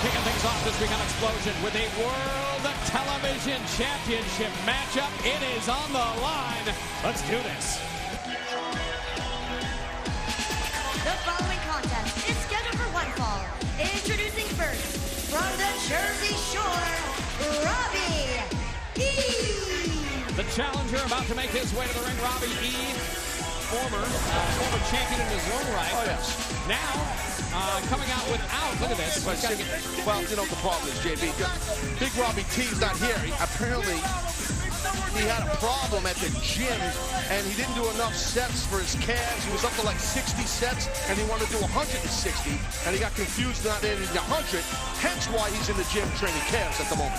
Kicking things off this week on Xplosion with a World Television Championship matchup. It is on the line. Let's do this. The following contest is scheduled for one fall. Introducing first, from the Jersey Shore, Robbie E. The challenger about to make his way to the ring, Robbie E. Former champion in his own right. Oh, yes. Now, coming out without, look at this. Well, you know what the problem is, JB. Big Robbie T's not here. Apparently, he had a problem at the gym, and he didn't do enough sets for his calves. He was up to like 60 sets, and he wanted to do 160, and he got confused not in 100, hence why he's in the gym training calves at the moment.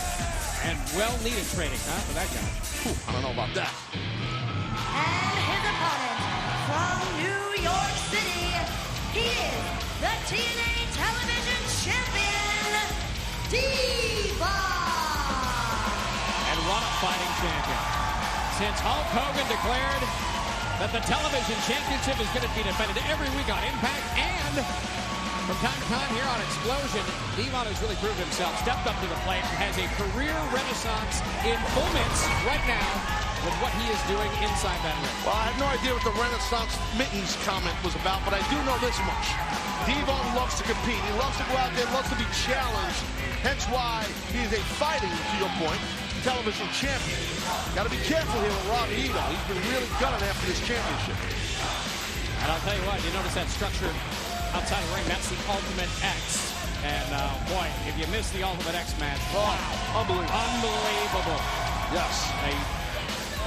And well-needed training, huh, for that guy. Whew, I don't know about that. And his opponent, from New York City, he is the TNA Television Champion, Devon. And run-up fighting champion. Since Hulk Hogan declared that the television championship is going to be defended every week on Impact, and from time to time here on Xplosion, Devon has really proved himself, stepped up to the plate, and has a career renaissance in full mitts right now with what he is doing inside that ring. Well, I have no idea what the Renaissance mittens comment was about, but I do know this much. Devon loves to compete. He loves to go out there, loves to be challenged, hence why he is a fighting, to your point, television champion. Got to be careful here with Robbie E, though. He's been really gunning after this championship. And I'll tell you what, you notice that structure outside the ring, that's the Ultimate X. And boy, if you miss the Ultimate X match, oh, unbelievable. Unbelievable. Yes.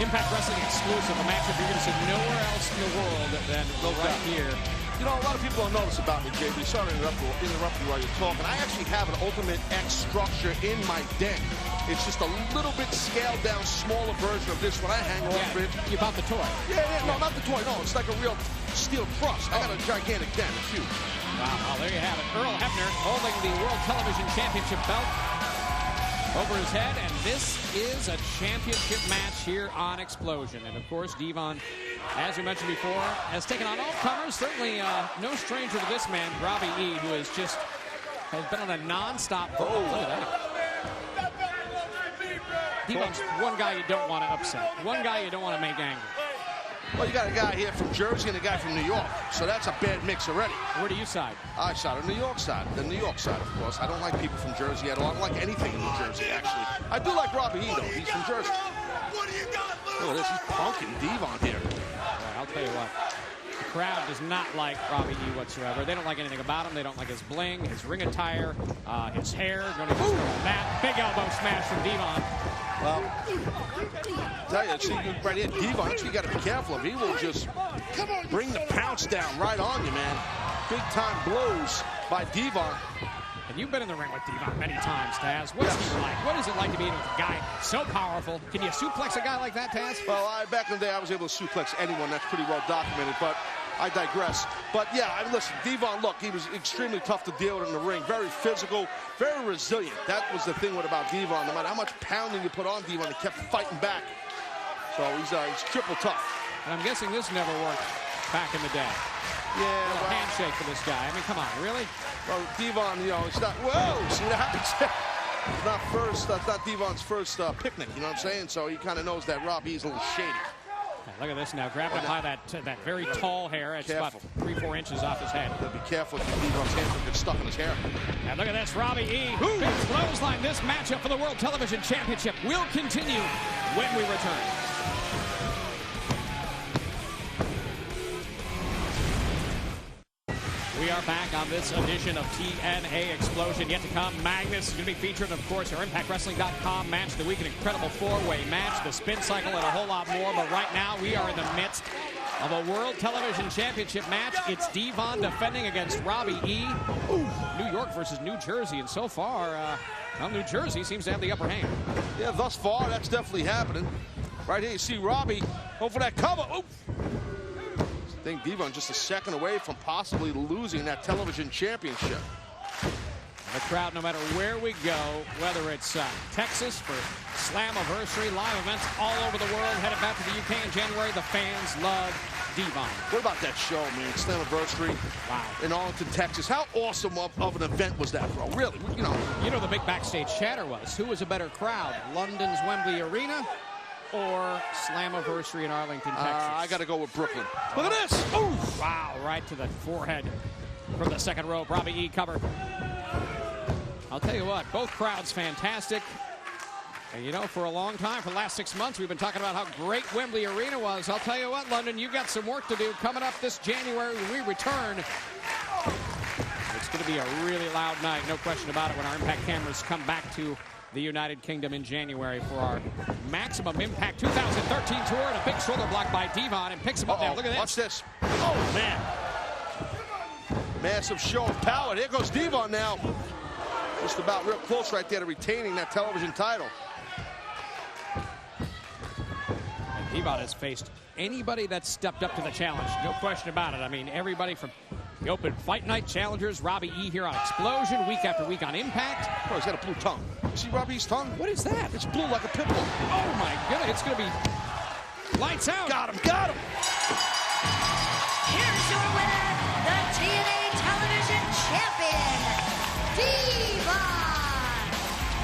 Impact Wrestling exclusive, a matchup you're going to see nowhere else in the world than right here. You know, a lot of people don't notice about me, JB. Sorry to interrupt you while you're talking. I actually have an Ultimate X structure in my den. It's just a little bit scaled down, smaller version of this one. I hang off it. You bought the toy? No, not the toy. No, it's like a real steel truss. I got a gigantic den. It's huge. Wow, well, there you have it. Earl Hebner holding the World Television Championship belt over his head, and this is a championship match here on Xplosion. And of course, Devon, as we mentioned before, has taken on all comers. Certainly no stranger to this man, Robbie E, who has been on a non-stop. Look at that. Devon's one guy you don't want to upset, one guy you don't want to make angry. Well, you got a guy here from Jersey and a guy from New York, so that's a bad mix already. Where do you side? I side on the New York side. The New York side, of course. I don't like people from Jersey at all. I don't like anything in New Jersey, actually. I do like Robbie E, though. He's from Jersey. Look at this. He's punking Devon here. Right, I'll tell you what. The crowd does not like Robbie E whatsoever. They don't like anything about him. They don't like his bling, his ring attire, his hair. Going to go that big elbow smash from Devon. Well, tell you, see, right here, Devon, you got to be careful of. He will just bring the pounce down right on you, man. Big time blows by Devon. And you've been in the ring with Devon many times, Taz. What's he like? What is it like to be with a guy so powerful? Can you suplex a guy like that, Taz? Well, back in the day, I was able to suplex anyone. That's pretty well documented, but I digress. But yeah, listen, Devon, look, he was extremely tough to deal with in the ring. Very physical, very resilient. That was the thing about Devon. No matter how much pounding you put on Devon, he kept fighting back. So he's triple tough. And I'm guessing this never worked back in the day. Yeah. A little handshake for this guy. I mean, come on, really? Well, Devon, you know, it's not, whoa, see what happens? That's not Devon's first picnic, you know what I'm saying? So he kind of knows that Robbie's a little shady. Look at this now, grabbing him by that very tall hair. It's about 3-4 inches off his head. Be careful if Devon's hands will get stuck in his hair. And look at this, Robbie E. Big clothesline. This matchup for the World Television Championship will continue when we return. We are back on this edition of TNA Xplosion. Yet to come, Magnus is going to be featured, of course, our ImpactWrestling.com match of the week, an incredible four-way match, the spin cycle, and a whole lot more. But right now, we are in the midst of a World Television Championship match. It's Devon defending against Robbie E. New York versus New Jersey, and so far, well, New Jersey seems to have the upper hand. Yeah, thus far, that's definitely happening. Right here, you see Robbie go for that cover. Ooh. I think Devon just a second away from possibly losing that television championship. The crowd, no matter where we go, whether it's Texas for Slammiversary, live events all over the world, headed back to the UK in January, the fans love Devon. What about that show, man? Slammiversary. Wow. In Arlington, Texas. How awesome of an event was that, bro? Really, you know. You know, the big backstage chatter was, who was a better crowd, London's Wembley Arena or Slammiversary in Arlington, Texas? I got to go with Brooklyn. Look at this. Ooh. Wow, right to the forehead from the second rope. Robbie E covered. I'll tell you what, both crowds fantastic. And you know, for a long time, for the last 6 months, we've been talking about how great Wembley Arena was. I'll tell you what, London, you've got some work to do coming up this January when we return. It's going to be a really loud night, no question about it, when our Impact cameras come back to the United Kingdom in January for our Maximum Impact 2013 tour, and a big shoulder block by Devon, and picks him up now. Look at this. Watch this. Oh, man. Massive show of power. There goes Devon now. Just about real close right there to retaining that television title. Devon has faced anybody that stepped up to the challenge. No question about it. I mean, everybody from the Open Fight Night challengers, Robbie E here on Xplosion, week after week on Impact. Oh, he's got a blue tongue. You see Robbie E's tongue? What is that? It's blue like a pit bull. Oh, my goodness. It's going to be lights out. Got him. Got him. Here's your winner, the TNA Television Champion, Devon.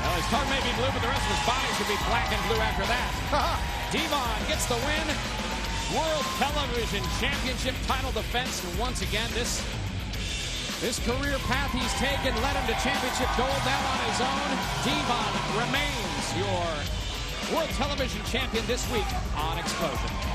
Well, his tongue may be blue, but the rest of his body should be black and blue after that. Devon gets the win. World Television Championship title defense. And once again, this career path he's taken led him to championship gold now on his own. Devon remains your World Television Champion this week on Xplosion.